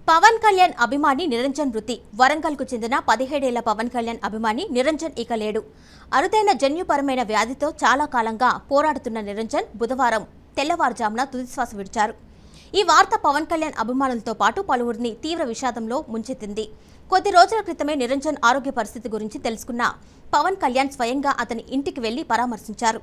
పవన్ కళ్యాణ్ అభిమాని నిరంజన్ మృతి. వరంగల్కు చెందిన 17 ఏళ్ల పవన్ కళ్యాణ్ అభిమాని నిరంజన్ ఇక లేడు. అరుదైన జన్యుపరమైన వ్యాధితో చాలా కాలంగా పోరాడుతున్న నిరంజన్ బుధవారం తెల్లవారుజామున తుదిశ్వాస విడిచారు. ఈ వార్త పవన్ కళ్యాణ్ అభిమానులతో పాటు పలువురిని తీవ్ర విషాదంలో ముంచెత్తింది. కొద్ది రోజుల క్రితమే నిరంజన్ ఆరోగ్య పరిస్థితి గురించి తెలుసుకున్న పవన్ కళ్యాణ్ స్వయంగా అతని ఇంటికి వెళ్లి పరామర్శించారు.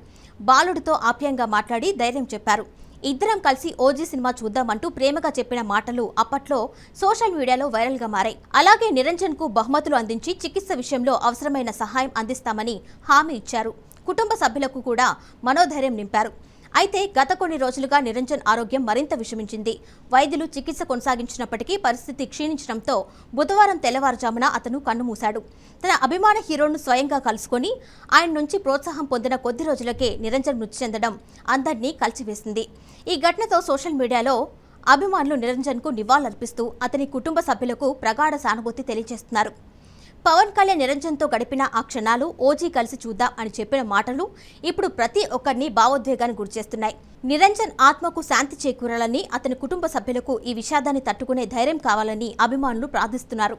బాలుడితో ఆప్యాయంగా మాట్లాడి ధైర్యం చెప్పారు. ఇద్దరం కలిసి ఓజీ సినిమా చూద్దామంటూ ప్రేమగా చెప్పిన మాటలు అప్పట్లో సోషల్ మీడియాలో వైరల్ గా మారాయి. అలాగే నిరంజన్ కు బహుమతులు అందించి చికిత్స విషయంలో అవసరమైన సహాయం అందిస్తామని హామీ ఇచ్చారు. కుటుంబ సభ్యులకు కూడా మనోధైర్యం నింపారు. అయితే గత కొన్ని రోజులుగా నిరంజన్ ఆరోగ్యం మరింత విషమించింది. వైద్యులు చికిత్స కొనసాగించినప్పటికీ పరిస్థితి క్షీణించడంతో బుధవారం తెల్లవారుజామున అతను కన్నుమూశాడు. తన అభిమాన హీరోను స్వయంగా కలుసుకొని ఆయన నుంచి ప్రోత్సాహం పొందిన కొద్ది రోజులకే నిరంజన్ మృతి చెందడం అందరినీ కలిచివేసింది. ఈ ఘటనతో సోషల్ మీడియాలో అభిమానులు నిరంజన్కు నివాళులర్పిస్తూ అతని కుటుంబ సభ్యులకు ప్రగాఢ సానుభూతి తెలియజేస్తున్నారు. పవన్ కళ్యాణ్ నిరంజన్తో గడిపిన ఆ క్షణాలు, ఓజీ కలిసి చూద్దాం అని చెప్పిన మాటలు ఇప్పుడు ప్రతి ఒక్కరిని భావోద్వేగానికి గురిచేస్తున్నాయి. నిరంజన్ ఆత్మకు శాంతి చేకూరాలని, అతని కుటుంబ సభ్యులకు ఈ విషాదాన్ని తట్టుకునే ధైర్యం కావాలని అభిమానులు ప్రార్థిస్తున్నారు.